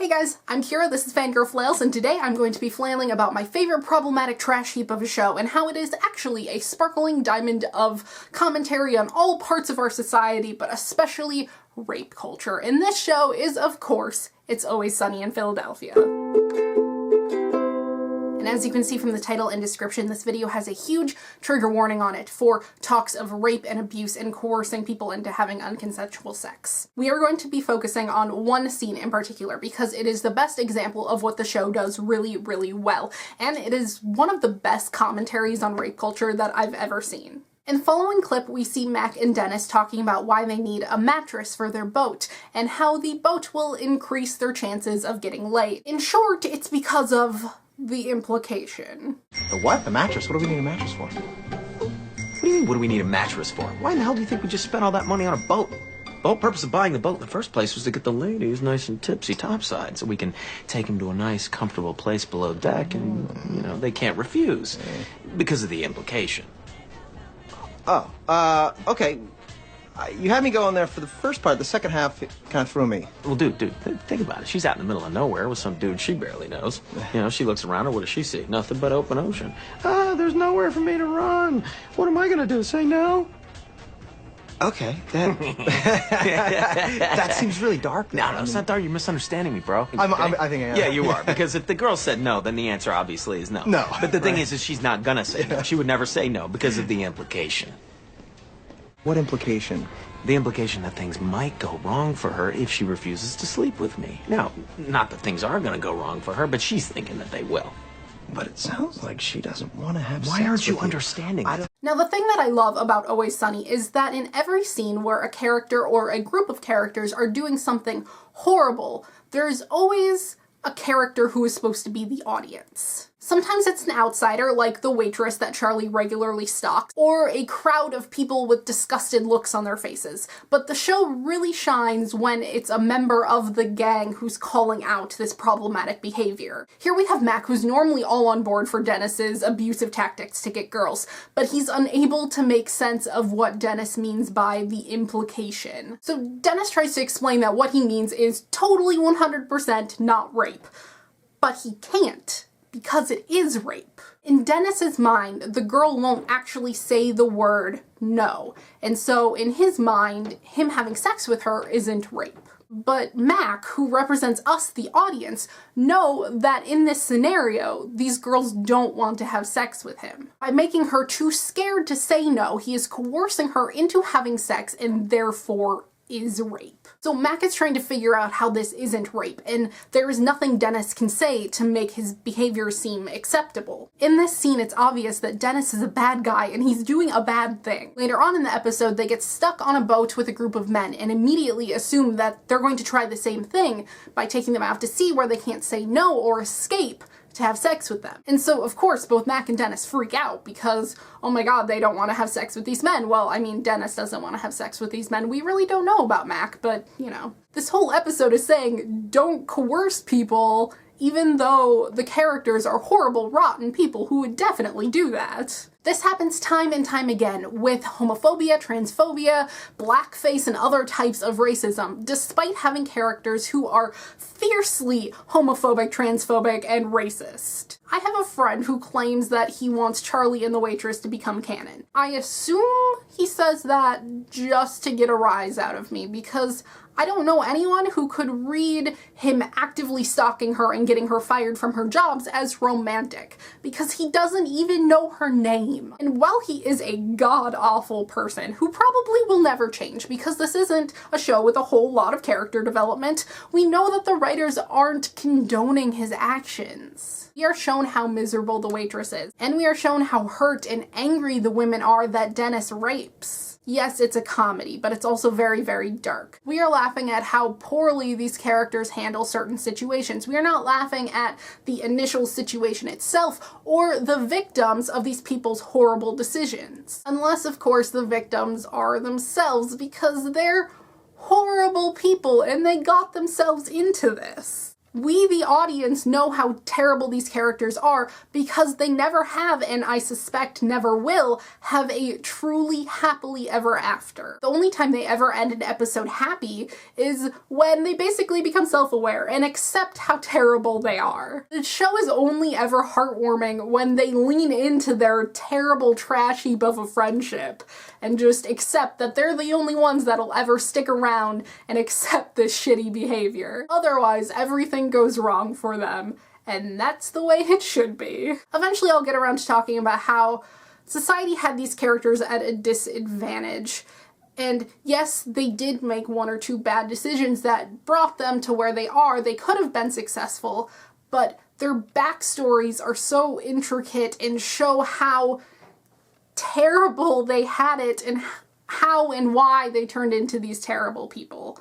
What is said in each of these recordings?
Hey guys, I'm Kira, this is Fangirl Flails, and today I'm going to be flailing about my favorite problematic trash heap of a show and how it is actually a sparkling diamond of commentary on all parts of our society, but especially rape culture. And this show is, of course, It's Always Sunny in Philadelphia. And as you can see from the title and description, this video has a huge trigger warning on it for talks of rape and abuse and coercing people into having unconsensual sex. We are going to be focusing on one scene in particular because it is the best example of what the show does really, really well, and it is one of the best commentaries on rape culture that I've ever seen. In the following clip, we see Mac and Dennis talking about why they need a mattress for their boat, and how the boat will increase their chances of getting laid. In short, it's because of the implication. The what? The mattress? What do we need a mattress for? What do you mean, what do we need a mattress for? Why in the hell do you think we just spent all that money on a boat? The whole purpose of buying the boat in the first place was to get the ladies nice and tipsy topside so we can take them to a nice, comfortable place below deck and, you know, they can't refuse because of the implication. Oh, okay. You had me going there for the first part. The second half kind of threw me. Well, dude, think about it. She's out in the middle of nowhere with some dude she barely knows. You know, she looks around her. What does she see? Nothing but open ocean. There's nowhere for me to run. What am I going to do? Say no? Okay, that seems really dark. No, it's not dark. You're misunderstanding me, bro. I think I am. Yeah, you are. Because if the girl said no, then the answer obviously is no. No. But the thing is she's not going to say no. She would never say no because of the implication. What implication? The implication that things might go wrong for her if she refuses to sleep with me. Now, not that things are going to go wrong for her, but she's thinking that they will. But it sounds like she doesn't want to have sex. Why aren't you with understanding? Now, the thing that I love about Always Sunny is that in every scene where a character or a group of characters are doing something horrible, there's always a character who is supposed to be the audience. Sometimes it's an outsider, like the waitress that Charlie regularly stalks, or a crowd of people with disgusted looks on their faces. But the show really shines when it's a member of the gang who's calling out this problematic behavior. Here we have Mac, who's normally all on board for Dennis's abusive tactics to get girls, but he's unable to make sense of what Dennis means by the implication. So Dennis tries to explain that what he means is totally 100% not rape. But he can't, because it is rape. In Dennis's mind, the girl won't actually say the word no, and so in his mind, him having sex with her isn't rape. But Mac, who represents us, the audience, know that in this scenario, these girls don't want to have sex with him. By making her too scared to say no, he is coercing her into having sex and therefore is rape. So Mac is trying to figure out how this isn't rape, and there is nothing Dennis can say to make his behavior seem acceptable. In this scene, it's obvious that Dennis is a bad guy and he's doing a bad thing. Later on in the episode, they get stuck on a boat with a group of men and immediately assume that they're going to try the same thing by taking them out to sea where they can't say no or escape to have sex with them. And so, of course, both Mac and Dennis freak out because, oh my god, they don't want to have sex with these men. Well, I mean, Dennis doesn't want to have sex with these men. We really don't know about Mac, but, you know. This whole episode is saying, don't coerce people, even though the characters are horrible, rotten people who would definitely do that. This happens time and time again with homophobia, transphobia, blackface, and other types of racism, despite having characters who are fiercely homophobic, transphobic, and racist. I have a friend who claims that he wants Charlie and the waitress to become canon. I assume he says that just to get a rise out of me, because I don't know anyone who could read him actively stalking her and getting her fired from her jobs as romantic, because he doesn't even know her name. And while he is a god-awful person who probably will never change, because this isn't a show with a whole lot of character development, we know that the writers aren't condoning his actions. We are shown how miserable the waitress is, and we are shown how hurt and angry the women are that Dennis rapes. Yes, it's a comedy, but it's also very, very dark. We are laughing at how poorly these characters handle certain situations. We are not laughing at the initial situation itself or the victims of these people's horrible decisions. Unless, of course, the victims are themselves, because they're horrible people and they got themselves into this. We, the audience, know how terrible these characters are because they never have, and I suspect never will, have a truly happily ever after. The only time they ever end an episode happy is when they basically become self-aware and accept how terrible they are. The show is only ever heartwarming when they lean into their terrible trash heap of a friendship and just accept that they're the only ones that'll ever stick around and accept this shitty behavior. Otherwise, everything goes wrong for them, and that's the way it should be. Eventually I'll get around to talking about how society had these characters at a disadvantage. And yes, they did make one or two bad decisions that brought them to where they are. They could have been successful, but their backstories are so intricate and show how terrible they had it and how and why they turned into these terrible people.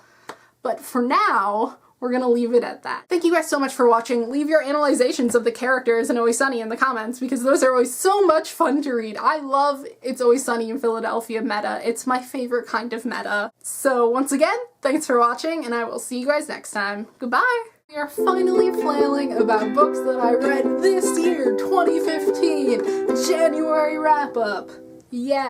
But for now, we're gonna leave it at that. Thank you guys so much for watching. Leave your analyzations of the characters in Always Sunny in the comments because those are always so much fun to read. I love It's Always Sunny in Philadelphia meta. It's my favorite kind of meta. So once again, thanks for watching and I will see you guys next time. Goodbye! We are finally flailing about books that I read this year, 2015, January wrap-up. Yeah.